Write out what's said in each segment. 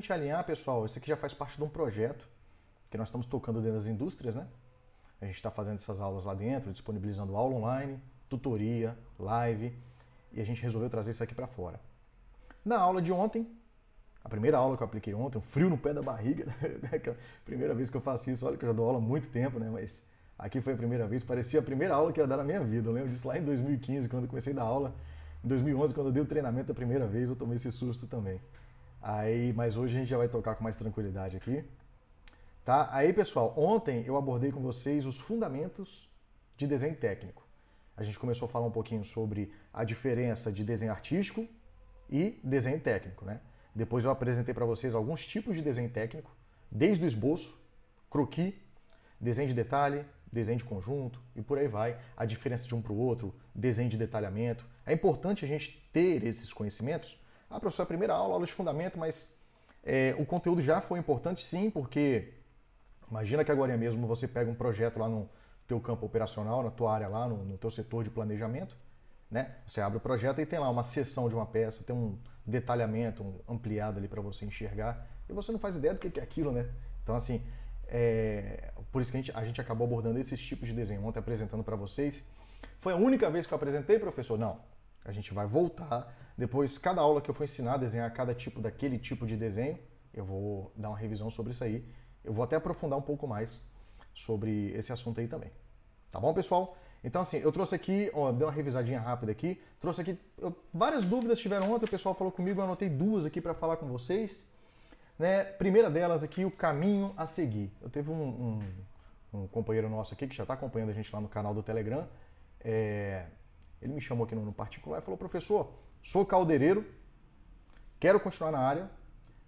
gente alinhar, pessoal, isso aqui já faz parte de um projeto que nós estamos tocando dentro das indústrias, né? A gente está fazendo essas aulas lá dentro, disponibilizando aula online, tutoria, live, e a gente resolveu trazer isso aqui para fora. Na aula de ontem, a primeira aula que eu apliquei ontem, um frio no pé da barriga, né? Primeira vez que eu faço isso, olha que eu já dou aula há muito tempo, né? Mas aqui foi a primeira vez, parecia a primeira aula que eu ia dar na minha vida. Eu lembro disso lá em 2015, quando eu comecei a dar aula. Em 2011, quando eu dei o treinamento a primeira vez, eu tomei esse susto também. Mas hoje a gente já vai tocar com mais tranquilidade aqui. Tá? Aí, pessoal, ontem eu abordei com vocês os fundamentos de desenho técnico. A gente começou a falar um pouquinho sobre a diferença de desenho artístico e desenho técnico, né? Depois eu apresentei para vocês alguns tipos de desenho técnico, desde o esboço, croquis, desenho de detalhe, desenho de conjunto e por aí vai, a diferença de um para o outro, desenho de detalhamento. É importante a gente ter esses conhecimentos. Ah, professor, é a primeira aula, aula de fundamento, mas o conteúdo já foi importante sim, porque imagina que agora mesmo você pega um projeto lá no teu campo operacional, na tua área lá, no teu setor de planejamento, né? Você abre o projeto e tem lá uma seção de uma peça, tem um detalhamento ampliado ali para você enxergar, e você não faz ideia do que é aquilo, né? Então, assim, por isso que a gente acabou abordando esses tipos de desenho ontem, apresentando para vocês. Foi a única vez que eu apresentei, professor? Não. A gente vai voltar. Depois, cada aula que eu for ensinar a desenhar cada tipo daquele tipo de desenho, eu vou dar uma revisão sobre isso aí. Eu vou até aprofundar um pouco mais sobre esse assunto aí também. Tá bom, pessoal? Então, assim, eu trouxe aqui, ó, dei uma revisadinha rápida aqui, trouxe aqui, várias dúvidas tiveram ontem, o pessoal falou comigo, eu anotei duas aqui para falar com vocês. Né? Primeira delas aqui, o caminho a seguir. Eu teve um companheiro nosso aqui, que já está acompanhando a gente lá no canal do Telegram, ele me chamou aqui no particular e falou, professor, sou caldeireiro, quero continuar na área,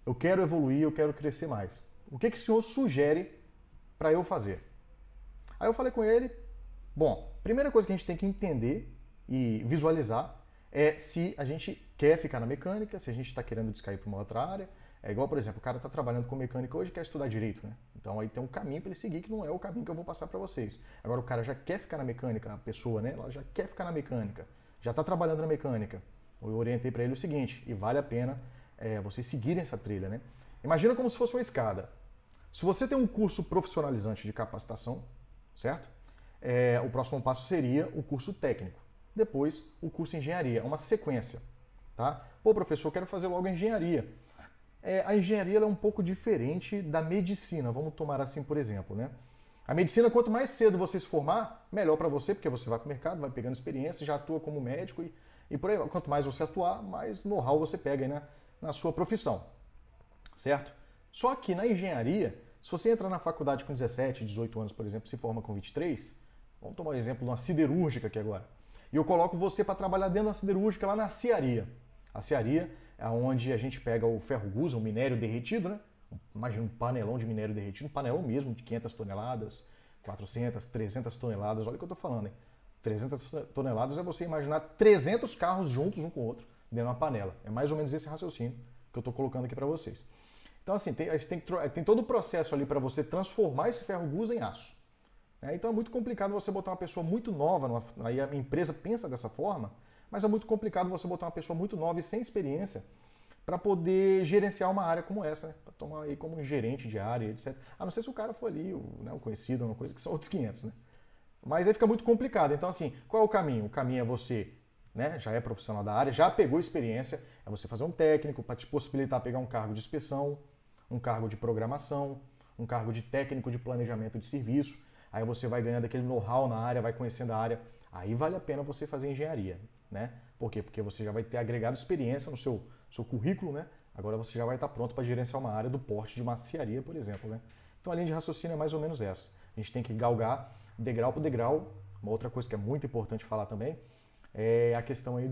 eu quero evoluir, eu quero crescer mais. O que o senhor sugere para eu fazer? Aí eu falei com ele, bom, primeira coisa que a gente tem que entender e visualizar é se a gente quer ficar na mecânica, se a gente está querendo descair para uma outra área. É igual, por exemplo, o cara está trabalhando com mecânica hoje e quer estudar direito, né? Então aí tem um caminho para ele seguir que não é o caminho que eu vou passar para vocês. Agora o cara já quer ficar na mecânica, a pessoa, né? Ela já quer ficar na mecânica, já está trabalhando na mecânica. Eu orientei para ele o seguinte, e vale a pena vocês seguirem essa trilha, né? Imagina como se fosse uma escada. Se você tem um curso profissionalizante de capacitação, certo? O próximo passo seria o curso técnico. Depois, o curso engenharia. É uma sequência. Tá? Pô, professor, eu quero fazer logo a engenharia. A engenharia é um pouco diferente da medicina. Vamos tomar assim, por exemplo. Né? A medicina, quanto mais cedo você se formar, melhor para você, porque você vai para o mercado, vai pegando experiência, já atua como médico e por aí. Quanto mais você atuar, mais know-how você pega aí na sua profissão. Certo? Só que na engenharia, se você entra na faculdade com 17, 18 anos, por exemplo, se forma com 23, vamos tomar o exemplo de uma siderúrgica aqui agora. E eu coloco você para trabalhar dentro da siderúrgica lá na cearia. A cearia é onde a gente pega o ferro gusa, o minério derretido, né? Imagina um panelão de minério derretido, um panelão mesmo de 500 toneladas, 400, 300 toneladas, olha o que eu estou falando, hein? 300 toneladas é você imaginar 300 carros juntos um com o outro dentro de uma panela. É mais ou menos esse raciocínio que eu estou colocando aqui para vocês. Então, assim, tem todo o processo ali para você transformar esse ferro gusa em aço. Então é muito complicado você botar uma pessoa muito nova, aí a empresa pensa dessa forma, mas é muito complicado você botar uma pessoa muito nova e sem experiência para poder gerenciar uma área como essa, né? Para tomar aí como um gerente de área, etc. A não ser se o cara for ali, o conhecido, uma coisa que são outros 500, né? Mas aí fica muito complicado. Então, assim, qual é o caminho? O caminho é você, né, já é profissional da área, já pegou experiência, é você fazer um técnico para te possibilitar pegar um cargo de inspeção, um cargo de programação, um cargo de técnico de planejamento de serviço. Aí você vai ganhando aquele know-how na área, vai conhecendo a área. Aí vale a pena você fazer engenharia, né? Por quê? Porque você já vai ter agregado experiência no seu currículo, né? Agora você já vai estar pronto para gerenciar uma área do porte de uma cearia, por exemplo, né? Então a linha de raciocínio é mais ou menos essa. A gente tem que galgar degrau por degrau. Uma outra coisa que é muito importante falar também é a questão aí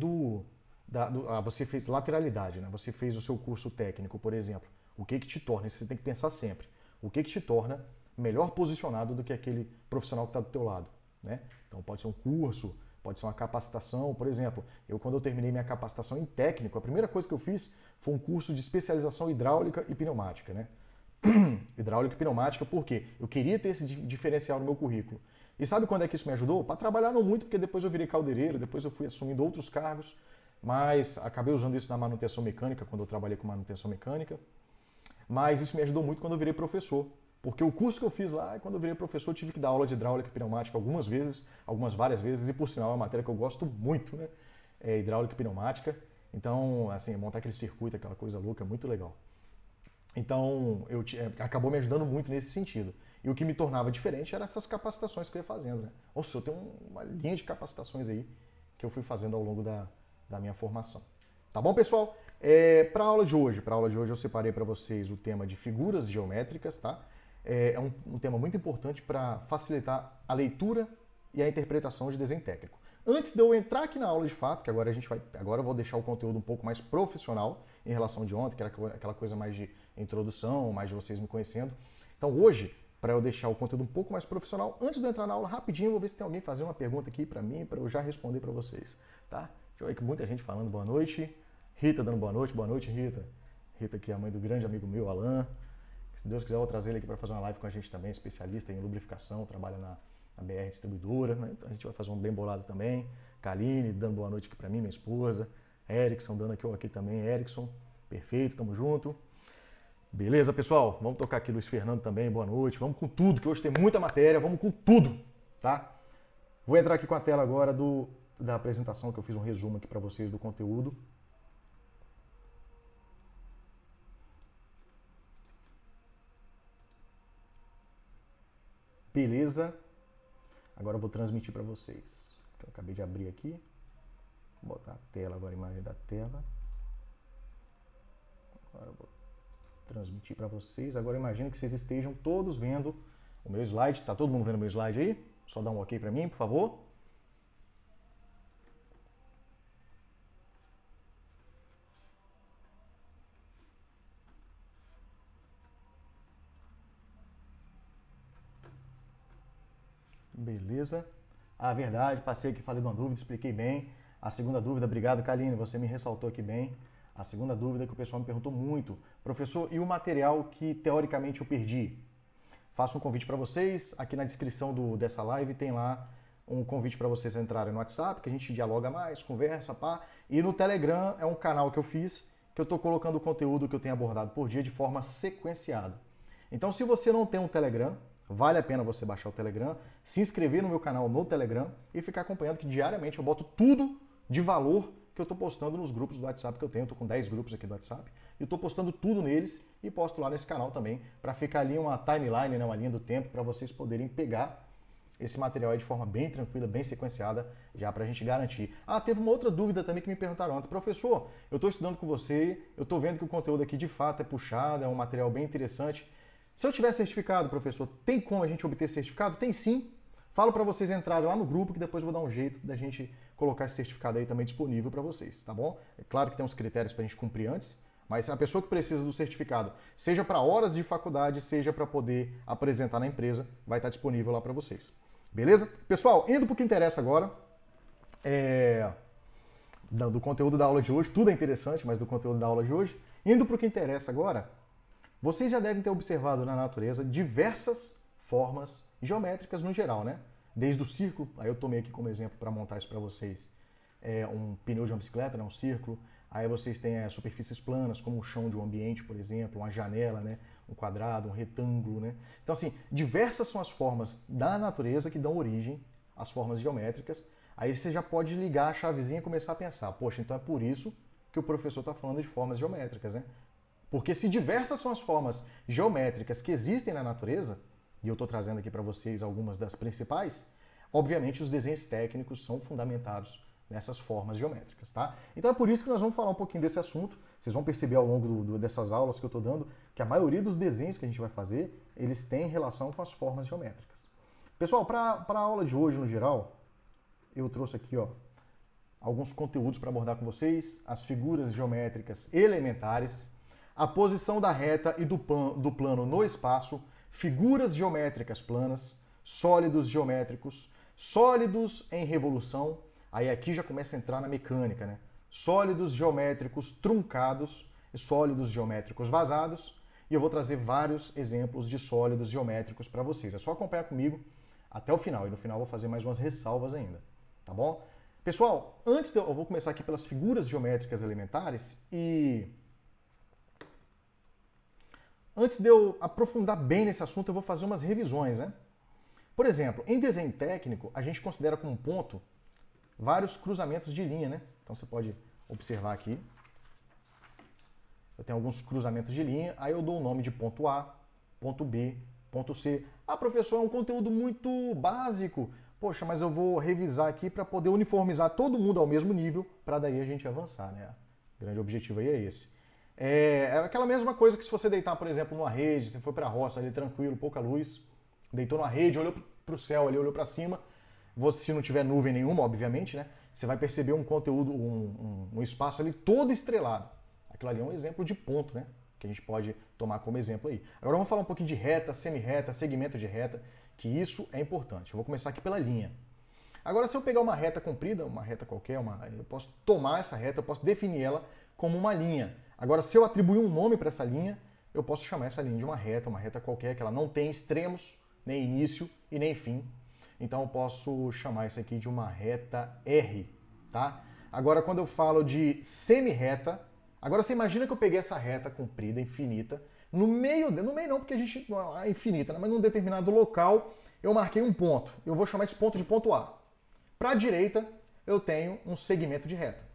você fez lateralidade, né? Você fez o seu curso técnico, por exemplo. O que te torna, isso você tem que pensar sempre, o que te torna melhor posicionado do que aquele profissional que está do teu lado, né? Então pode ser um curso, pode ser uma capacitação, por exemplo, quando eu terminei minha capacitação em técnico, a primeira coisa que eu fiz foi um curso de especialização hidráulica e pneumática, né? Hidráulica e pneumática, por quê? Eu queria ter esse diferencial no meu currículo. E sabe quando é que isso me ajudou? Para trabalhar não muito, porque depois eu virei caldeireiro, depois eu fui assumindo outros cargos, mas acabei usando isso na manutenção mecânica, quando eu trabalhei com manutenção mecânica. mas isso me ajudou muito quando eu virei professor. Porque o curso que eu fiz lá, quando eu virei professor, eu tive que dar aula de hidráulica e pneumática algumas vezes, várias vezes, e por sinal é uma matéria que eu gosto muito, né? É hidráulica e pneumática. Então, assim, montar aquele circuito, aquela coisa louca, é muito legal. Então, acabou me ajudando muito nesse sentido. E o que me tornava diferente eram essas capacitações que eu ia fazendo, né? Nossa, eu tenho uma linha de capacitações aí que eu fui fazendo ao longo da minha formação. Tá bom, pessoal? Para a aula de hoje, eu separei para vocês o tema de figuras geométricas, tá? É um tema muito importante para facilitar a leitura e a interpretação de desenho técnico. Antes de eu entrar aqui na aula de fato, que agora eu vou deixar o conteúdo um pouco mais profissional em relação de ontem, que era aquela coisa mais de introdução, mais de vocês me conhecendo. Então hoje, para eu deixar o conteúdo um pouco mais profissional, antes de eu entrar na aula, rapidinho, eu vou ver se tem alguém fazendo uma pergunta aqui para mim, para eu já responder para vocês, tá? Deixa eu ver que muita gente falando boa noite. Rita dando boa noite, Rita. Rita aqui é a mãe do grande amigo meu, Alan. Se Deus quiser, eu vou trazer ele aqui para fazer uma live com a gente também, especialista em lubrificação, trabalha na BR Distribuidora, né? Então a gente vai fazer um bem bolado também. Kaline dando boa noite aqui para mim, minha esposa. Erickson dando aqui, aqui também, Erickson. Perfeito, tamo junto. Beleza, pessoal? Vamos tocar aqui Luiz Fernando também, boa noite. Vamos com tudo, que hoje tem muita matéria, vamos com tudo, tá? Vou entrar aqui com a tela agora da apresentação, que eu fiz um resumo aqui para vocês do conteúdo. Beleza? Agora eu vou transmitir para vocês. Eu acabei de abrir aqui. Vou botar a tela agora, a imagem da tela. Agora eu vou transmitir para vocês. Agora imagino que vocês estejam todos vendo o meu slide. Tá todo mundo vendo o meu slide aí? Só dá um ok para mim, por favor. Beleza. Ah, verdade, passei aqui, falei de uma dúvida, expliquei bem. A segunda dúvida, obrigado, Kaline, você me ressaltou aqui bem. A segunda dúvida que o pessoal me perguntou muito. Professor, e o material que teoricamente eu perdi? Faço um convite para vocês, aqui na descrição dessa live tem lá um convite para vocês entrarem no WhatsApp, que a gente dialoga mais, conversa, pá. E no Telegram é um canal que eu fiz, que eu estou colocando o conteúdo que eu tenho abordado por dia de forma sequenciada. Então, se você não tem um Telegram, vale a pena você baixar o Telegram, se inscrever no meu canal no Telegram e ficar acompanhando que diariamente eu boto tudo de valor que eu estou postando nos grupos do WhatsApp que eu tenho. Eu estou com 10 grupos aqui do WhatsApp e estou postando tudo neles e posto lá nesse canal também para ficar ali uma timeline, né, uma linha do tempo para vocês poderem pegar esse material aí de forma bem tranquila, bem sequenciada, já para a gente garantir. Ah, teve uma outra dúvida também que me perguntaram ontem. Professor, eu estou estudando com você, eu estou vendo que o conteúdo aqui de fato é puxado, é um material bem interessante. Se eu tiver certificado, professor, tem como a gente obter certificado? Tem sim. Falo para vocês entrarem lá no grupo que depois eu vou dar um jeito da gente colocar esse certificado aí também disponível para vocês, tá bom? É claro que tem uns critérios para a gente cumprir antes, mas a pessoa que precisa do certificado, seja para horas de faculdade, seja para poder apresentar na empresa, vai estar disponível lá para vocês. Beleza? Pessoal, indo para o que interessa agora, do conteúdo da aula de hoje, tudo é interessante, mas do conteúdo da aula de hoje, indo para o que interessa agora, vocês já devem ter observado na natureza diversas formas geométricas no geral, né? Desde o círculo, aí eu tomei aqui como exemplo para montar isso para vocês, um pneu de uma bicicleta, né? Um círculo. Aí vocês têm superfícies planas, como o chão de um ambiente, por exemplo, uma janela, né? Um quadrado, um retângulo, né? Então, assim, diversas são as formas da natureza que dão origem às formas geométricas. Aí você já pode ligar a chavezinha e começar a pensar, poxa, então é por isso que o professor está falando de formas geométricas, né? Porque se diversas são as formas geométricas que existem na natureza, e eu estou trazendo aqui para vocês algumas das principais, obviamente os desenhos técnicos são fundamentados nessas formas geométricas, tá? Então é por isso que nós vamos falar um pouquinho desse assunto. Vocês vão perceber ao longo dessas aulas que eu estou dando que a maioria dos desenhos que a gente vai fazer, eles têm relação com as formas geométricas. Pessoal, para a aula de hoje, no geral, eu trouxe aqui alguns conteúdos para abordar com vocês, as figuras geométricas elementares, a posição da reta e do plano no espaço, figuras geométricas planas, sólidos geométricos, sólidos em revolução, aí aqui já começa a entrar na mecânica, né? Sólidos geométricos truncados e sólidos geométricos vazados, e eu vou trazer vários exemplos de sólidos geométricos para vocês. É só acompanhar comigo até o final, e no final eu vou fazer mais umas ressalvas ainda, tá bom? Pessoal, eu vou começar aqui pelas figuras geométricas elementares e antes de eu aprofundar bem nesse assunto, eu vou fazer umas revisões, né? Por exemplo, em desenho técnico, a gente considera como ponto vários cruzamentos de linha, né? Então você pode observar aqui. Eu tenho alguns cruzamentos de linha, aí eu dou o nome de ponto A, ponto B, ponto C. Ah, professor, é um conteúdo muito básico. Poxa, mas eu vou revisar aqui para poder uniformizar todo mundo ao mesmo nível, para daí a gente avançar, né? O grande objetivo aí é esse. É aquela mesma coisa que se você deitar, por exemplo, numa rede, você foi para a roça ali tranquilo, pouca luz, deitou numa rede, olhou para o céu ali, olhou para cima, você, se não tiver nuvem nenhuma, obviamente, né? Você vai perceber um conteúdo, um espaço ali todo estrelado. Aquilo ali é um exemplo de ponto, né? Que a gente pode tomar como exemplo aí. Agora vamos falar um pouquinho de reta, semi-reta, segmento de reta, que isso é importante. Eu vou começar aqui pela linha. Agora, se eu pegar uma reta comprida, uma reta qualquer, eu posso tomar essa reta, eu posso definir ela como uma linha. Agora, se eu atribuir um nome para essa linha, eu posso chamar essa linha de uma reta qualquer, que ela não tem extremos, nem início e nem fim. Então eu posso chamar isso aqui de uma reta R, tá? Agora, quando eu falo de semi-reta, agora você imagina que eu peguei essa reta comprida, infinita, no meio não, porque a gente não é infinita, né? Mas num determinado local eu marquei um ponto. Eu vou chamar esse ponto de ponto A. Para a direita, eu tenho um segmento de reta.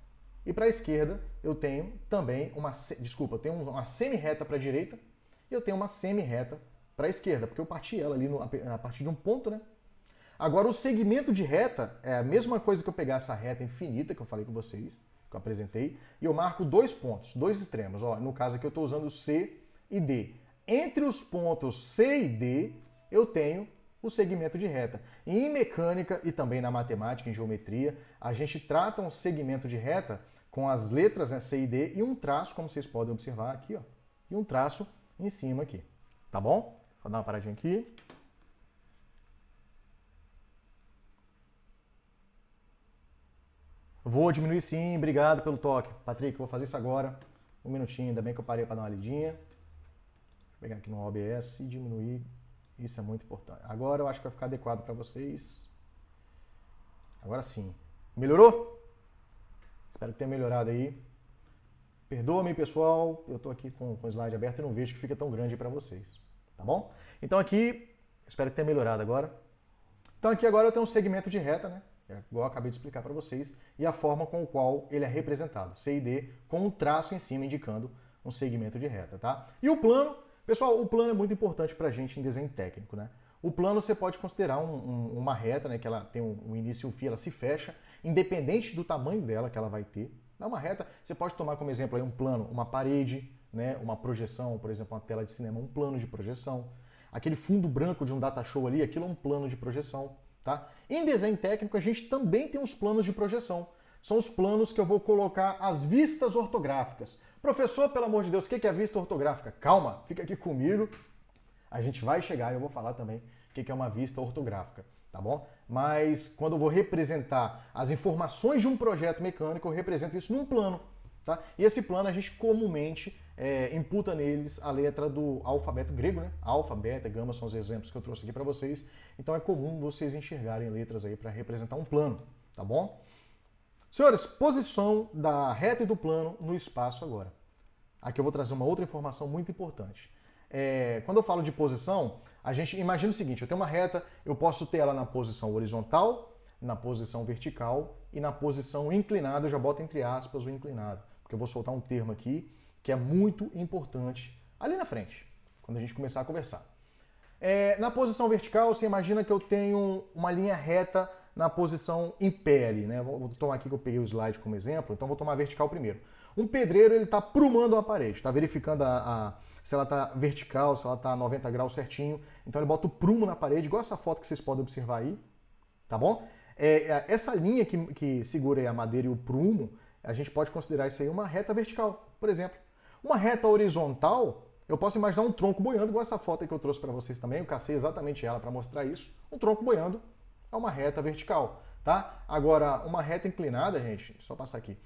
E para a esquerda, eu tenho também uma semi-reta para a direita e eu tenho uma semi-reta para a esquerda, porque eu parti ela ali a partir de um ponto, né? Agora, o segmento de reta é a mesma coisa que eu pegar essa reta infinita que eu falei com vocês, que eu apresentei, e eu marco dois pontos, dois extremos. Ó, no caso aqui eu estou usando C e D. Entre os pontos C e D, eu tenho o segmento de reta. E em mecânica e também na matemática, em geometria, a gente trata um segmento de reta com as letras, né, C e D e um traço, como vocês podem observar aqui, ó, e um traço em cima aqui. Tá bom? Vou dar uma paradinha aqui. Vou diminuir sim, obrigado pelo toque. Patrick, vou fazer isso agora. Um minutinho, ainda bem que eu parei para dar uma lidinha. Vou pegar aqui no OBS e diminuir. Isso é muito importante. Agora eu acho que vai ficar adequado para vocês. Agora sim. Melhorou? Espero que tenha melhorado aí. Perdoa-me, pessoal. Eu estou aqui com o slide aberto e não vejo que fica tão grande para vocês. Tá bom? Então aqui, espero que tenha melhorado agora. Então aqui agora eu tenho um segmento de reta, né? Igual eu acabei de explicar para vocês, e a forma com a qual ele é representado, C e D, com um traço em cima indicando um segmento de reta, tá? E o plano, pessoal, o plano é muito importante para a gente em desenho técnico, né? O plano você pode considerar uma reta, né, que ela tem um início e um fim, ela se fecha, independente do tamanho dela que ela vai ter. Dá uma reta, você pode tomar como exemplo aí um plano, uma parede, né, uma projeção, por exemplo, uma tela de cinema, um plano de projeção. Aquele fundo branco de um data show ali, aquilo é um plano de projeção. Tá? Em desenho técnico, a gente também tem os planos de projeção. São os planos que eu vou colocar as vistas ortográficas. Professor, pelo amor de Deus, o que é a vista ortográfica? Calma, fica aqui comigo. A gente vai chegar e eu vou falar também o que é uma vista ortográfica, tá bom? Mas quando eu vou representar as informações de um projeto mecânico, eu represento isso num plano. Tá? E esse plano a gente comumente imputa neles a letra do alfabeto grego, né? Alfa, beta, gama são os exemplos que eu trouxe aqui para vocês. Então é comum vocês enxergarem letras aí para representar um plano, tá bom? Senhores, posição da reta e do plano no espaço agora. Aqui eu vou trazer uma outra informação muito importante. Quando eu falo de posição, a gente imagina o seguinte, eu tenho uma reta, eu posso ter ela na posição horizontal, na posição vertical e na posição inclinada, eu já boto entre aspas o inclinado, porque eu vou soltar um termo aqui que é muito importante ali na frente, quando a gente começar a conversar. Na posição vertical, você imagina que eu tenho uma linha reta na posição em pé ali, né? Vou tomar aqui que eu peguei o slide como exemplo, então vou tomar a vertical primeiro. Um pedreiro, ele está prumando uma parede, está verificando se ela está vertical, se ela está a 90 graus certinho, então ele bota o prumo na parede, igual essa foto que vocês podem observar aí, tá bom? Essa linha que segura aí a madeira e o prumo, a gente pode considerar isso aí uma reta vertical, por exemplo. Uma reta horizontal, eu posso imaginar um tronco boiando, igual essa foto que eu trouxe para vocês também, eu cacei exatamente ela para mostrar isso. Um tronco boiando é uma reta vertical, tá? Agora, uma reta inclinada, gente, só passar aqui.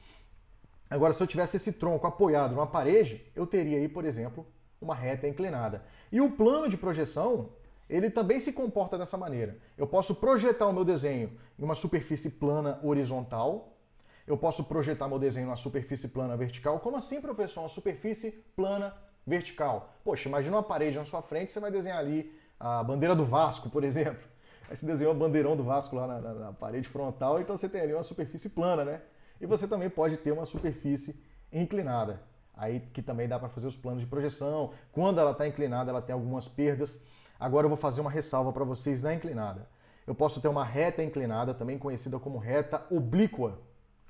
Agora, se eu tivesse esse tronco apoiado numa parede, eu teria aí, por exemplo, uma reta inclinada. E o plano de projeção, ele também se comporta dessa maneira. Eu posso projetar o meu desenho em uma superfície plana horizontal, eu posso projetar meu desenho numa superfície plana vertical. Como assim, professor? Uma superfície plana vertical. Poxa, imagina uma parede na sua frente, você vai desenhar ali a bandeira do Vasco, por exemplo. Aí você desenhou o bandeirão do Vasco lá na parede frontal, então você tem ali uma superfície plana, né? E você também pode ter uma superfície inclinada. Aí que também dá para fazer os planos de projeção. Quando ela está inclinada, ela tem algumas perdas. Agora eu vou fazer uma ressalva para vocês na inclinada. Eu posso ter uma reta inclinada, também conhecida como reta oblíqua.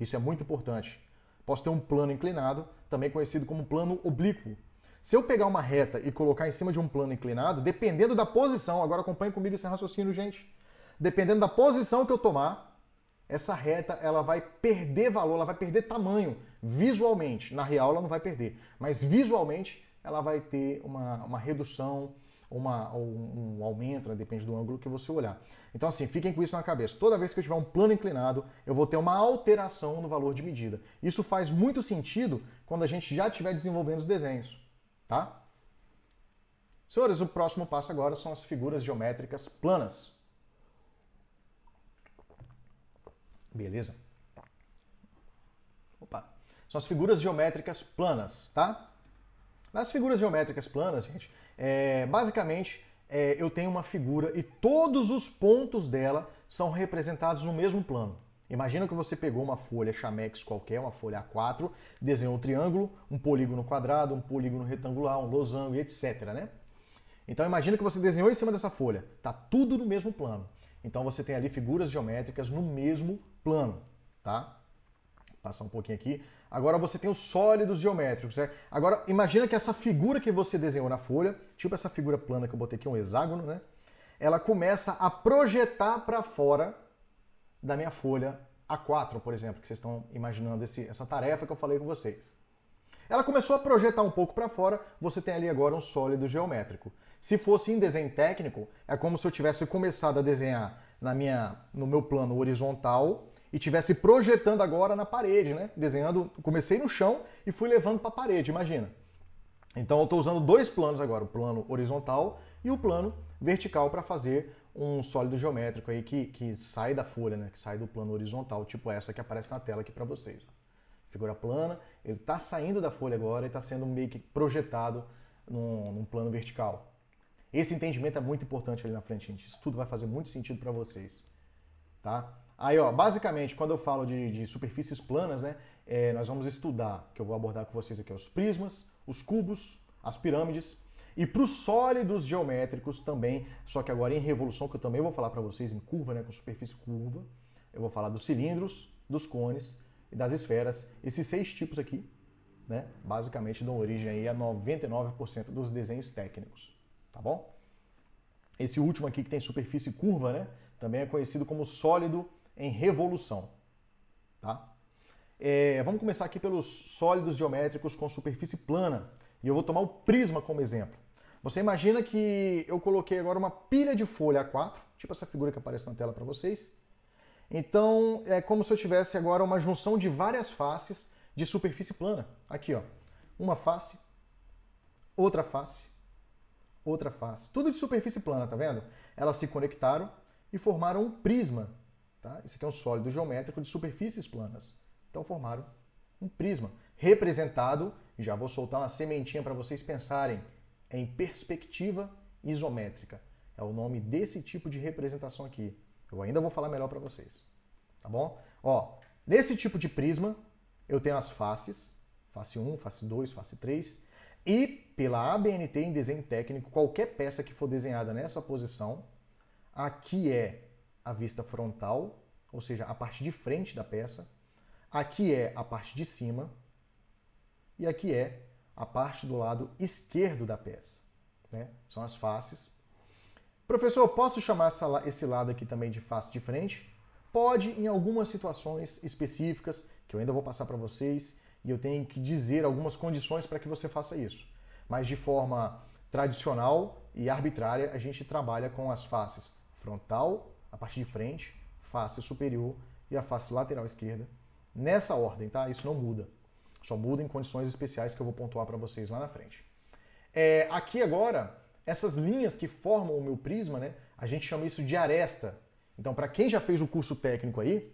Isso é muito importante. Posso ter um plano inclinado, também conhecido como plano oblíquo. Se eu pegar uma reta e colocar em cima de um plano inclinado, dependendo da posição, agora acompanhe comigo esse raciocínio, gente. Dependendo da posição que eu tomar, essa reta ela vai perder valor, ela vai perder tamanho visualmente. Na real ela não vai perder, mas visualmente ela vai ter uma redução, ou um aumento, né? Depende do ângulo que você olhar. Então assim, fiquem com isso na cabeça. Toda vez que eu tiver um plano inclinado, eu vou ter uma alteração no valor de medida. Isso faz muito sentido quando a gente já estiver desenvolvendo os desenhos, tá? Senhores, o próximo passo agora são as figuras geométricas planas. Beleza? Opa. São as figuras geométricas planas, tá? Nas figuras geométricas planas, gente, basicamente eu tenho uma figura e todos os pontos dela são representados no mesmo plano. Imagina que você pegou uma folha Chamex qualquer, uma folha A4, desenhou um triângulo, um polígono quadrado, um polígono retangular, um losango e etc, né? Então imagina que você desenhou em cima dessa folha, tá tudo no mesmo plano. Então você tem ali figuras geométricas no mesmo plano, tá? Vou passar um pouquinho aqui. Agora você tem os sólidos geométricos, né? Agora imagina que essa figura que você desenhou na folha, tipo essa figura plana que eu botei aqui, um hexágono, né? Ela começa a projetar para fora da minha folha A4, por exemplo, que vocês estão imaginando essa tarefa que eu falei com vocês. Ela começou a projetar um pouco para fora, você tem ali agora um sólido geométrico. Se fosse em desenho técnico, é como se eu tivesse começado a desenhar no meu plano horizontal e tivesse projetando agora na parede, né? Desenhando, comecei no chão e fui levando para a parede, imagina. Então eu estou usando dois planos agora, o plano horizontal e o plano vertical para fazer um sólido geométrico aí que sai da folha, né? Que sai do plano horizontal, tipo essa que aparece na tela aqui para vocês. Figura plana, ele está saindo da folha agora e está sendo meio que projetado num plano vertical. Esse entendimento é muito importante ali na frente, gente. Isso tudo vai fazer muito sentido para vocês, tá? Aí, ó, basicamente, quando eu falo de superfícies planas, né, nós vamos estudar, que eu vou abordar com vocês aqui, os prismas, os cubos, as pirâmides, e para os sólidos geométricos também, só que agora em revolução, que eu também vou falar para vocês em curva, né, com superfície curva, eu vou falar dos cilindros, dos cones e das esferas. Esses 6 tipos aqui, né, basicamente dão origem aí a 99% dos desenhos técnicos. Tá bom? Esse último aqui que tem superfície curva, né? Também é conhecido como sólido em revolução. Tá? Vamos começar aqui pelos sólidos geométricos com superfície plana. E eu vou tomar o prisma como exemplo. Você imagina que eu coloquei agora uma pilha de folha A4, tipo essa figura que aparece na tela para vocês. Então é como se eu tivesse agora uma junção de várias faces de superfície plana. Aqui, ó. Uma face, outra face, outra face. Tudo de superfície plana, tá vendo? Elas se conectaram e formaram um prisma. Tá? Isso aqui é um sólido geométrico de superfícies planas. Então formaram um prisma. Representado, já vou soltar uma sementinha para vocês pensarem, em perspectiva isométrica. É o nome desse tipo de representação aqui. Eu ainda vou falar melhor para vocês. Tá bom? Ó, nesse tipo de prisma, eu tenho as faces. Face 1, face 2, face 3. E pela ABNT em desenho técnico, qualquer peça que for desenhada nessa posição, aqui é a vista frontal, ou seja, a parte de frente da peça, aqui é a parte de cima e aqui é a parte do lado esquerdo da peça. Né? São as faces. Professor, posso chamar esse lado aqui também de face de frente? Pode em algumas situações específicas, que eu ainda vou passar para vocês, e eu tenho que dizer algumas condições para que você faça isso. Mas de forma tradicional e arbitrária, a gente trabalha com as faces frontal, a parte de frente, face superior e a face lateral esquerda. Nessa ordem, tá? Isso não muda. Só muda em condições especiais que eu vou pontuar para vocês lá na frente. Aqui agora, essas linhas que formam o meu prisma, né? A gente chama isso de aresta. Então, para quem já fez o curso técnico aí,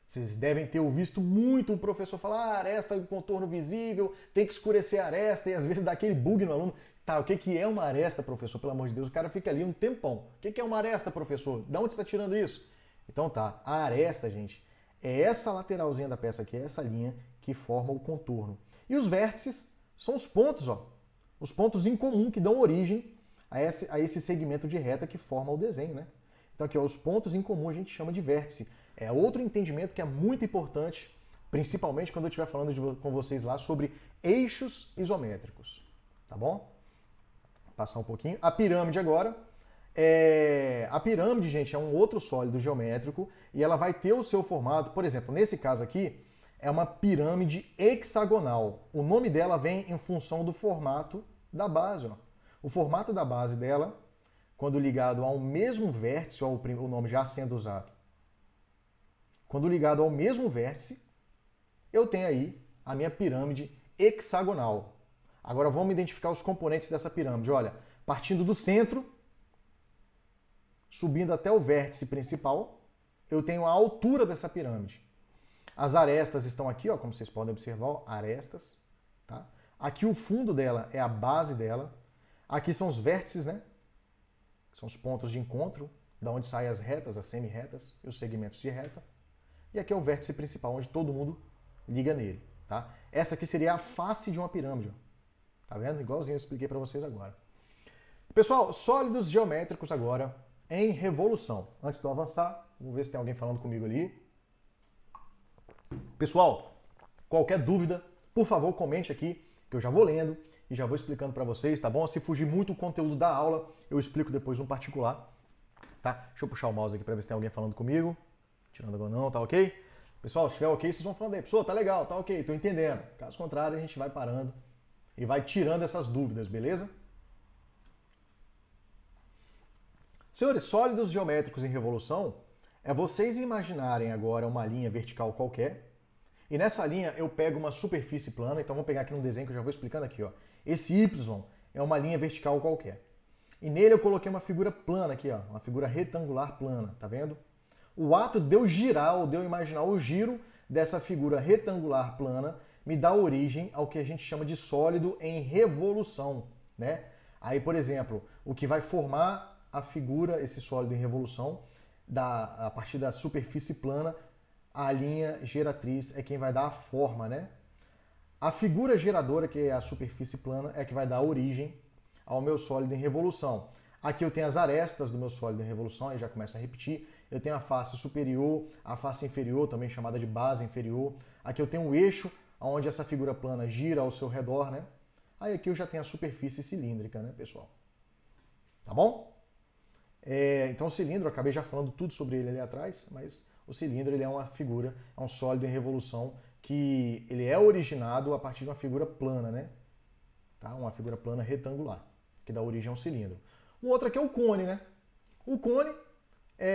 Vocês devem ter ouvido muito o professor falar, aresta é um contorno visível, tem que escurecer a aresta, e às vezes dá aquele bug no aluno. Tá, o que é uma aresta, professor? Pelo amor de Deus, o cara fica ali um tempão. O que é uma aresta, professor? De onde você está tirando isso? Então tá, a aresta, gente, é essa lateralzinha da peça aqui, é essa linha que forma o contorno. E os vértices são os pontos, ó. Os pontos em comum que dão origem a esse segmento de reta que forma o desenho, né? Então aqui, ó, os pontos em comum a gente chama de vértice. É outro entendimento que é muito importante, principalmente quando eu estiver falando com vocês lá sobre eixos isométricos, tá bom? Vou passar um pouquinho. A pirâmide agora. A pirâmide, gente, é um outro sólido geométrico e ela vai ter o seu formato, por exemplo, nesse caso aqui, é uma pirâmide hexagonal. O nome dela vem em função do formato da base, ó. O formato da base dela, quando ligado ao mesmo vértice, ó, o nome já sendo usado, quando ligado ao mesmo vértice, eu tenho aí a minha pirâmide hexagonal. Agora vamos identificar os componentes dessa pirâmide. Olha, partindo do centro, subindo até o vértice principal, eu tenho a altura dessa pirâmide. As arestas estão aqui, ó, como vocês podem observar, ó, arestas. Tá? Aqui o fundo dela é a base dela. Aqui são os vértices, né? São os pontos de encontro, da onde saem as retas, as semi-retas e os segmentos de reta. E aqui é o vértice principal, onde todo mundo liga nele. Tá? Essa aqui seria a face de uma pirâmide. Ó. Tá vendo? Igualzinho eu expliquei para vocês agora. Pessoal, sólidos geométricos agora em revolução. Antes de eu avançar, vou ver se tem alguém falando comigo ali. Pessoal, qualquer dúvida, por favor, comente aqui, que eu já vou lendo e já vou explicando para vocês, tá bom? Se fugir muito o conteúdo da aula, eu explico depois no particular, tá? Deixa eu puxar o mouse aqui para ver se tem alguém falando comigo. Tirando agora não, tá ok? Pessoal, se estiver ok, vocês vão falando aí. Pessoal, tá legal, tá ok, tô entendendo. Caso contrário, a gente vai parando e vai tirando essas dúvidas, beleza? Senhores, sólidos geométricos em revolução é vocês imaginarem agora uma linha vertical qualquer e nessa linha eu pego uma superfície plana, então vamos pegar aqui no desenho que eu já vou explicando aqui, ó. Esse Y é uma linha vertical qualquer. E nele eu coloquei uma figura plana aqui, ó, uma figura retangular plana, tá vendo? O ato de eu girar ou de eu imaginar o giro dessa figura retangular plana me dá origem ao que a gente chama de sólido em revolução, né? Aí, por exemplo, o que vai formar a figura, esse sólido em revolução, a partir da superfície plana, a linha geratriz é quem vai dar a forma, né? A figura geradora, que é a superfície plana, é que vai dar origem ao meu sólido em revolução. Aqui eu tenho as arestas do meu sólido em revolução, aí já começa a repetir. Eu tenho a face superior, a face inferior, também chamada de base inferior. Aqui eu tenho um eixo, onde essa figura plana gira ao seu redor, né? Aí aqui eu já tenho a superfície cilíndrica, né, pessoal? Tá bom? Então o cilindro, eu acabei já falando tudo sobre ele ali atrás, mas o cilindro ele é uma figura, é um sólido em revolução que ele é originado a partir de uma figura plana, né? Tá? Uma figura plana retangular, que dá origem ao cilindro. O outro aqui é o cone, né? O cone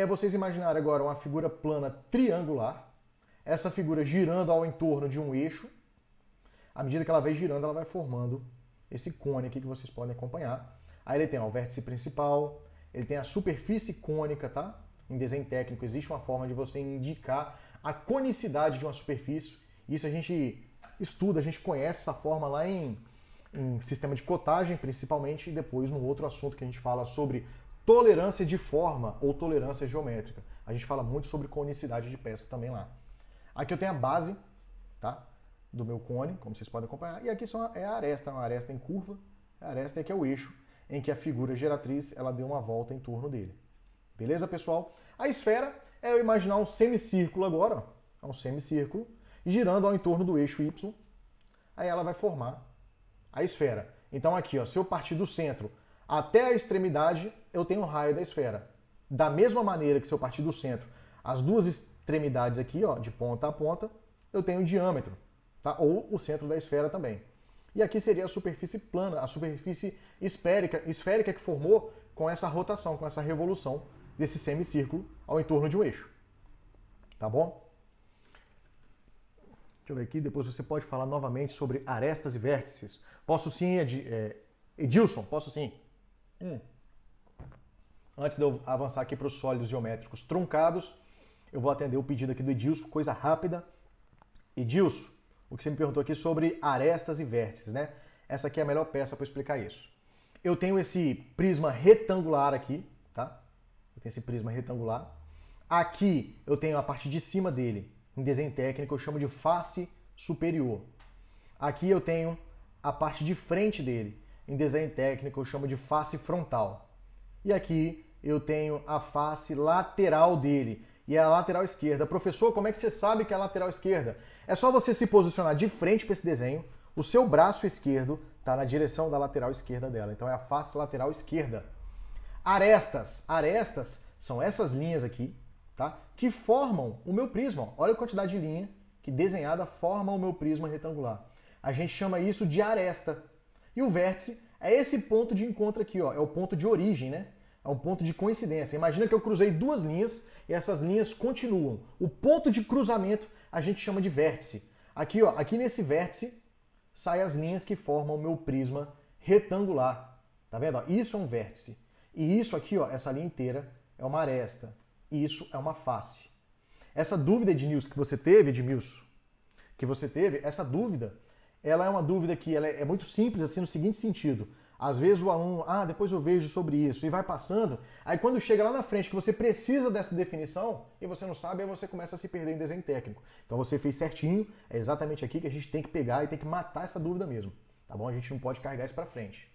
vocês imaginarem agora uma figura plana triangular, essa figura girando ao entorno de um eixo. À medida que ela vai girando, ela vai formando esse cone aqui que vocês podem acompanhar. Aí ele tem o vértice principal, ele tem a superfície cônica, tá? Em desenho técnico existe uma forma de você indicar a conicidade de uma superfície. Isso a gente estuda, a gente conhece essa forma lá em sistema de cotagem, principalmente, e depois no outro assunto que a gente fala sobre tolerância de forma ou tolerância geométrica. A gente fala muito sobre conicidade de peça também lá. Aqui eu tenho a base, tá? Do meu cone, como vocês podem acompanhar. E aqui é a aresta, uma aresta em curva. A aresta aqui é o eixo em que a figura geratriz ela deu uma volta em torno dele. Beleza, pessoal? A esfera é eu imaginar um semicírculo agora, ó, um semicírculo, girando ao entorno do eixo Y. Aí ela vai formar a esfera. Então aqui, ó, se eu partir do centro até a extremidade, eu tenho o raio da esfera. Da mesma maneira que se eu partir do centro, as duas extremidades aqui, ó, de ponta a ponta, eu tenho o diâmetro, tá? Ou o centro da esfera também. E aqui seria a superfície plana, a superfície esférica que formou com essa rotação, com essa revolução desse semicírculo ao entorno de um eixo. Tá bom? Deixa eu ver aqui, depois você pode falar novamente sobre arestas e vértices. Posso sim, Edilson, posso sim. Antes de eu avançar aqui para os sólidos geométricos truncados, eu vou atender o pedido aqui do Edilson, coisa rápida. Edilson, o que você me perguntou aqui sobre arestas e vértices, né? Essa aqui é a melhor peça para explicar isso. Eu tenho esse prisma retangular aqui, tá? Eu tenho esse prisma retangular. Aqui eu tenho a parte de cima dele, em desenho técnico eu chamo de face superior. Aqui eu tenho a parte de frente dele, em desenho técnico eu chamo de face frontal. E aqui eu tenho a face lateral dele, e é a lateral esquerda. Professor, como é que você sabe que é a lateral esquerda? É só você se posicionar de frente para esse desenho, o seu braço esquerdo está na direção da lateral esquerda dela, então é a face lateral esquerda. Arestas. Arestas são essas linhas aqui, tá? Que formam o meu prisma. Olha a quantidade de linha que desenhada forma o meu prisma retangular. A gente chama isso de aresta. E o vértice é esse ponto de encontro aqui, ó, é o ponto de origem, né? É um ponto de coincidência. Imagina que eu cruzei duas linhas e essas linhas continuam. O ponto de cruzamento a gente chama de vértice. Aqui, ó, aqui nesse vértice saem as linhas que formam o meu prisma retangular. Tá vendo? Ó, isso é um vértice. E isso aqui, ó, essa linha inteira é uma aresta. E isso é uma face. Essa dúvida, Edmilson, que você teve, essa dúvida, ela é uma dúvida que ela é muito simples, assim, no seguinte sentido. Às vezes o aluno, depois eu vejo sobre isso, e vai passando, aí quando chega lá na frente que você precisa dessa definição, e você não sabe, aí você começa a se perder em desenho técnico. Então você fez certinho, é exatamente aqui que a gente tem que pegar e tem que matar essa dúvida mesmo, tá bom? A gente não pode carregar isso para frente.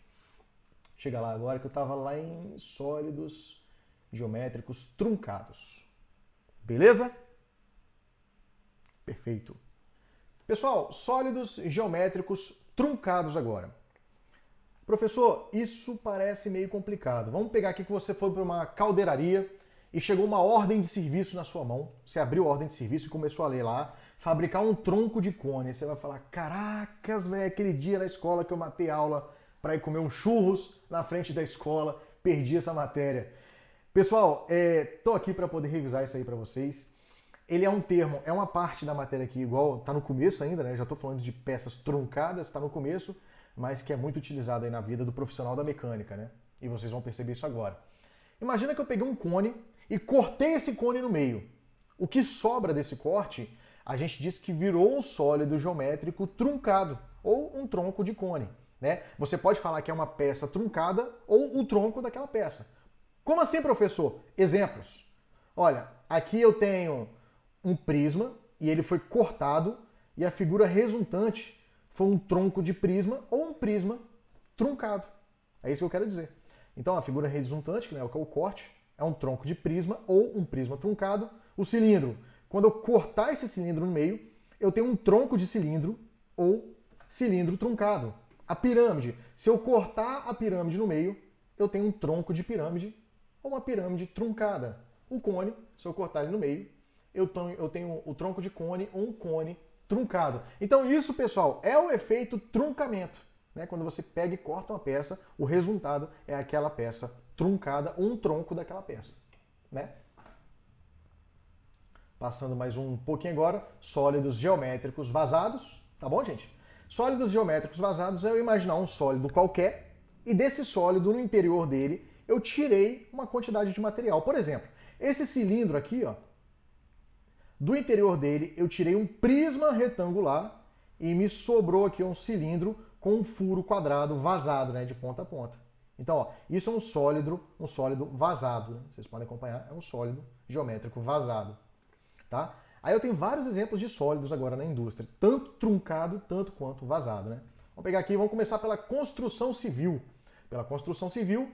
Chega lá agora que eu estava lá em sólidos geométricos truncados. Beleza? Perfeito. Pessoal, sólidos geométricos truncados agora. Professor, isso parece meio complicado. Vamos pegar aqui que você foi para uma caldeiraria e chegou uma ordem de serviço na sua mão. Você abriu a ordem de serviço e começou a ler lá, fabricar um tronco de cone. Você vai falar, caracas, velho, aquele dia na escola que eu matei aula para ir comer um churros na frente da escola, perdi essa matéria. Pessoal, tô aqui para poder revisar isso aí para vocês. Ele é um termo, é uma parte da matéria aqui, igual tá no começo ainda, né? Já tô falando de peças truncadas, tá no começo, mas que é muito utilizado aí na vida do profissional da mecânica, né? E vocês vão perceber isso agora. Imagina que eu peguei um cone e cortei esse cone no meio. O que sobra desse corte, a gente diz que virou um sólido geométrico truncado, ou um tronco de cone, né? Você pode falar que é uma peça truncada ou o tronco daquela peça. Como assim, professor? Exemplos. Olha, aqui eu tenho um prisma e ele foi cortado e a figura resultante foi um tronco de prisma ou um prisma truncado. É isso que eu quero dizer. Então a figura resultante, que é o corte, é um tronco de prisma ou um prisma truncado. O cilindro, quando eu cortar esse cilindro no meio, eu tenho um tronco de cilindro ou cilindro truncado. A pirâmide, se eu cortar a pirâmide no meio, eu tenho um tronco de pirâmide ou uma pirâmide truncada. O cone, se eu cortar ele no meio, eu tenho o tronco de cone ou um cone truncado. Então isso, pessoal, é o efeito truncamento. Né? Quando você pega e corta uma peça, o resultado é aquela peça truncada ou um tronco daquela peça. Né? Passando mais um pouquinho agora, sólidos geométricos vazados. Tá bom, gente? Sólidos geométricos vazados é eu imaginar um sólido qualquer e desse sólido, no interior dele, eu tirei uma quantidade de material. Por exemplo, esse cilindro aqui, ó, do interior dele, eu tirei um prisma retangular e me sobrou aqui um cilindro com um furo quadrado vazado, né, de ponta a ponta. Então, ó, isso é um sólido vazado. Né? Vocês podem acompanhar, é um sólido geométrico vazado. Tá? Aí eu tenho vários exemplos de sólidos agora na indústria, tanto truncado, tanto quanto vazado. Né? Vamos pegar aqui, vamos começar pela construção civil. Pela construção civil,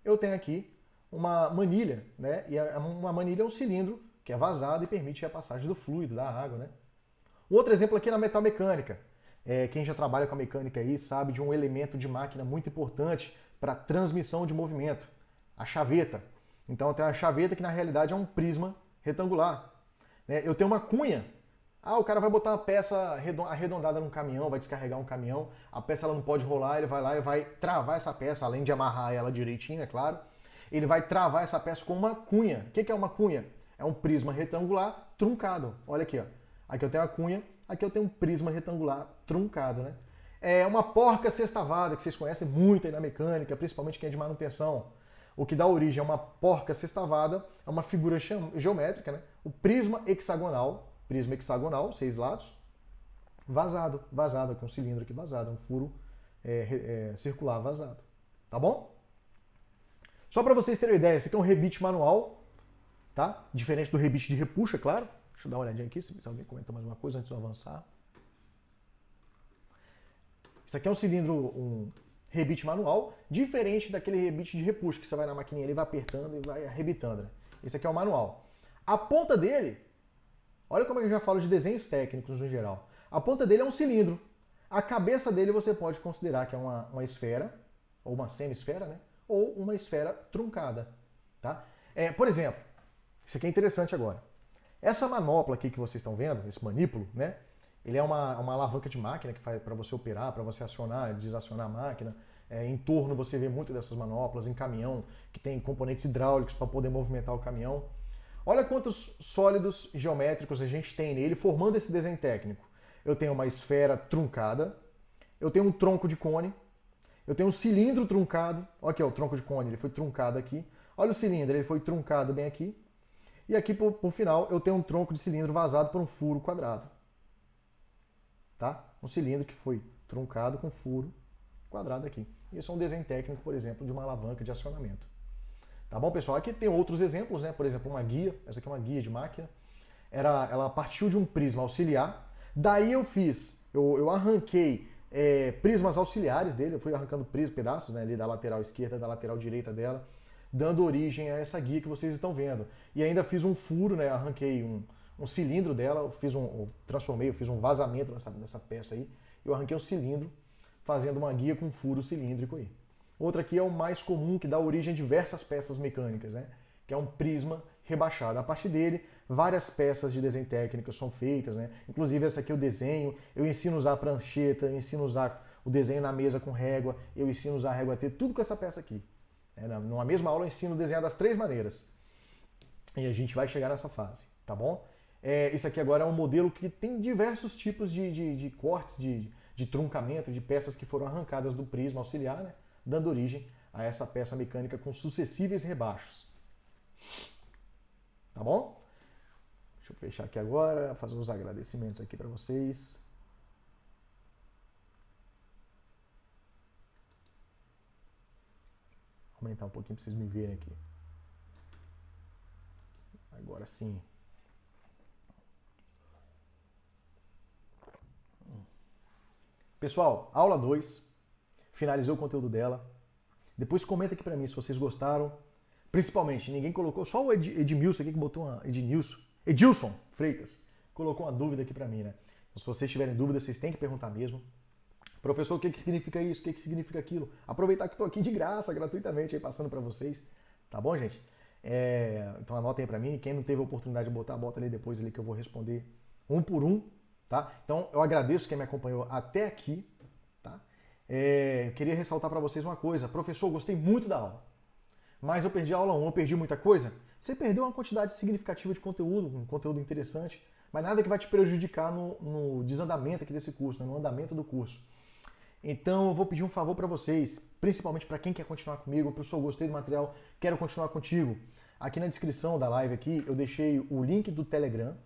eu tenho aqui uma manilha, né? E uma manilha é um cilindro que é vazado e permite a passagem do fluido, da água, né? Outro exemplo aqui na metalmecânica. Quem já trabalha com a mecânica aí sabe de um elemento de máquina muito importante para transmissão de movimento, a chaveta. Então eu tenho a chaveta que na realidade é um prisma retangular. Né? Eu tenho uma cunha. O cara vai botar uma peça arredondada num caminhão, vai descarregar um caminhão, a peça ela não pode rolar, ele vai lá e vai travar essa peça, além de amarrar ela direitinho, é claro. Ele vai travar essa peça com uma cunha. O que é uma cunha? É um prisma retangular truncado. Olha aqui, ó. Aqui eu tenho a cunha, aqui eu tenho um prisma retangular truncado, né? É uma porca sextavada, que vocês conhecem muito aí na mecânica, principalmente quem é de manutenção. O que dá origem a uma porca sextavada é uma figura geométrica, né? O prisma hexagonal, 6 lados, vazado, aqui um cilindro aqui vazado, um furo circular vazado. Tá bom? Só para vocês terem uma ideia, esse aqui é um rebite manual, tá? Diferente do rebite de repuxa, claro. Deixa eu dar uma olhadinha aqui, se alguém comentou mais uma coisa antes de eu avançar. Isso aqui é um cilindro, um rebite manual, diferente daquele rebite de repuxa, que você vai na maquininha ali, vai apertando e vai arrebitando, né? Esse aqui é o manual. A ponta dele, olha como eu já falo de desenhos técnicos no geral. A ponta dele é um cilindro. A cabeça dele você pode considerar que é uma esfera, ou uma semi-esfera, né? Ou uma esfera truncada, tá? Por exemplo, isso aqui é interessante agora. Essa manopla aqui que vocês estão vendo, esse manípulo, né? Ele é uma alavanca de máquina que faz para você operar, para você acionar, desacionar a máquina. Em torno você vê muito dessas manoplas, em caminhão, que tem componentes hidráulicos para poder movimentar o caminhão. Olha quantos sólidos geométricos a gente tem nele formando esse desenho técnico. Eu tenho uma esfera truncada, eu tenho um tronco de cone, eu tenho um cilindro truncado. Olha aqui, ó, o tronco de cone, ele foi truncado aqui. Olha o cilindro, ele foi truncado bem aqui. E aqui, por final, eu tenho um tronco de cilindro vazado por um furo quadrado. Tá? Um cilindro que foi truncado com furo quadrado aqui. Isso é um desenho técnico, por exemplo, de uma alavanca de acionamento. Tá bom, pessoal? Aqui tem outros exemplos, né? Por exemplo, uma guia. Essa aqui é uma guia de máquina. Ela partiu de um prisma auxiliar. Daí eu arranquei prismas auxiliares dele. Eu fui arrancando pedaços, né, ali da lateral esquerda, da lateral direita dela, dando origem a essa guia que vocês estão vendo. E ainda fiz um furo, né? Arranquei um cilindro dela, eu fiz um vazamento nessa peça aí. Eu arranquei um cilindro, fazendo uma guia com furo cilíndrico aí. Outra aqui é o mais comum, que dá origem a diversas peças mecânicas, né? Que é um prisma rebaixado. A partir dele, várias peças de desenho técnico são feitas, né? Inclusive essa aqui eu desenho, eu ensino a usar a prancheta, eu ensino a usar o desenho na mesa com régua, eu ensino a usar a régua T, tudo com essa peça aqui. Numa mesma aula eu ensino a desenhar das 3 maneiras. E a gente vai chegar nessa fase, tá bom? Isso aqui agora é um modelo que tem diversos tipos de cortes, de truncamento, de peças que foram arrancadas do prisma auxiliar, né? Dando origem a essa peça mecânica com sucessíveis rebaixos. Tá bom? Deixa eu fechar aqui agora, fazer uns agradecimentos aqui para vocês. Vou aumentar um pouquinho para vocês me verem aqui. Agora sim. Pessoal, aula 2, finalizou o conteúdo dela. Depois comenta aqui pra mim se vocês gostaram. Principalmente, ninguém colocou, só o Edmilson aqui que botou uma... Edilson Freitas colocou uma dúvida aqui pra mim, né? Então, se vocês tiverem dúvida, vocês têm que perguntar mesmo. Professor, o que significa isso? O que significa aquilo? Aproveitar que estou aqui de graça, gratuitamente, aí passando pra vocês. Tá bom, gente? Então anotem aí pra mim. Quem não teve a oportunidade de botar, bota ali depois ali que eu vou responder um por um. Tá? Então, eu agradeço quem me acompanhou até aqui. Tá? Eu queria ressaltar para vocês uma coisa. Professor, eu gostei muito da aula, mas eu perdi a aula 1, eu perdi muita coisa. Você perdeu uma quantidade significativa de conteúdo, um conteúdo interessante, mas nada que vai te prejudicar no desandamento aqui desse curso, né? No andamento do curso. Então, eu vou pedir um favor para vocês, principalmente para quem quer continuar comigo. Professor, gostei do material, quero continuar contigo. Aqui na descrição da live aqui, eu deixei o link do Telegram,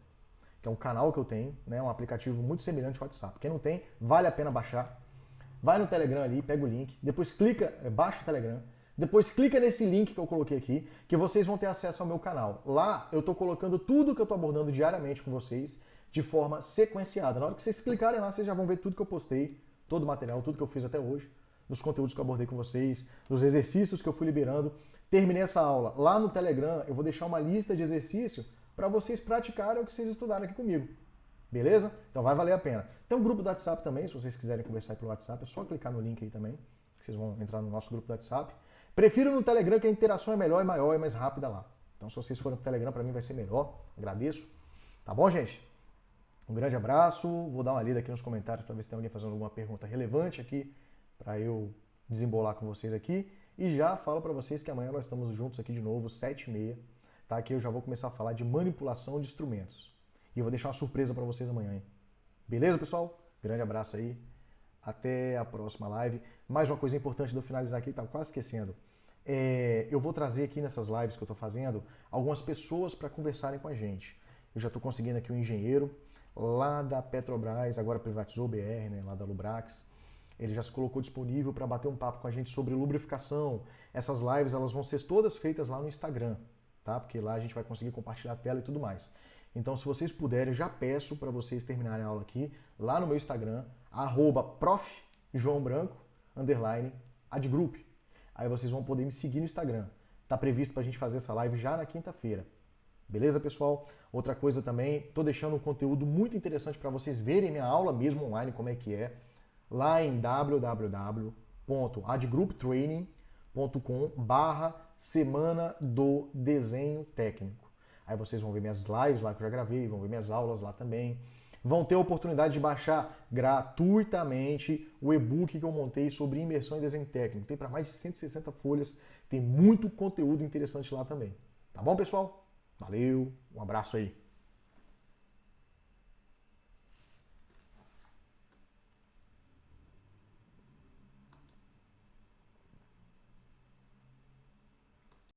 que é um canal que eu tenho, né, um aplicativo muito semelhante ao WhatsApp. Quem não tem, vale a pena baixar. Vai no Telegram ali, pega o link, depois clica, baixa o Telegram, depois clica nesse link que eu coloquei aqui, que vocês vão ter acesso ao meu canal. Lá eu estou colocando tudo que eu estou abordando diariamente com vocês, de forma sequenciada. Na hora que vocês clicarem lá, vocês já vão ver tudo que eu postei, todo o material, tudo que eu fiz até hoje, dos conteúdos que eu abordei com vocês, dos exercícios que eu fui liberando. Terminei essa aula. Lá no Telegram eu vou deixar uma lista de exercício para vocês praticarem o que vocês estudaram aqui comigo. Beleza? Então vai valer a pena. Tem um grupo do WhatsApp também, se vocês quiserem conversar pelo WhatsApp, é só clicar no link aí também, que vocês vão entrar no nosso grupo do WhatsApp. Prefiro no Telegram, que a interação é melhor e maior e mais rápida lá. Então se vocês forem pro Telegram, para mim vai ser melhor. Agradeço. Tá bom, gente? Um grande abraço. Vou dar uma lida aqui nos comentários para ver se tem alguém fazendo alguma pergunta relevante aqui, para eu desembolar com vocês aqui. E já falo para vocês que amanhã nós estamos juntos aqui de novo, 7h30. Tá? Aqui eu já vou começar a falar de manipulação de instrumentos. E eu vou deixar uma surpresa para vocês amanhã, hein? Beleza, pessoal? Grande abraço aí. Até a próxima live. Mais uma coisa importante de eu finalizar aqui, estava quase esquecendo. Eu vou trazer aqui nessas lives que eu estou fazendo algumas pessoas para conversarem com a gente. Eu já estou conseguindo aqui um engenheiro lá da Petrobras, agora privatizou o BR, né, lá da Lubrax. Ele já se colocou disponível para bater um papo com a gente sobre lubrificação. Essas lives elas vão ser todas feitas lá no Instagram, tá? Porque lá a gente vai conseguir compartilhar a tela e tudo mais. Então, se vocês puderem, eu já peço para vocês terminarem a aula aqui, lá no meu Instagram, @profjoaobranco, _adgroup. Aí vocês vão poder me seguir no Instagram. Tá previsto para a gente fazer essa live já na quinta-feira. Beleza, pessoal? Outra coisa também, tô deixando um conteúdo muito interessante para vocês verem minha aula mesmo online, como é que é, lá em www.adgrouptraining.com/semana do desenho técnico. Aí vocês vão ver minhas lives lá que eu já gravei, vão ver minhas aulas lá também. Vão ter a oportunidade de baixar gratuitamente o e-book que eu montei sobre imersão em desenho técnico. Tem para mais de 160 folhas, tem muito conteúdo interessante lá também. Tá bom, pessoal? Valeu, um abraço aí.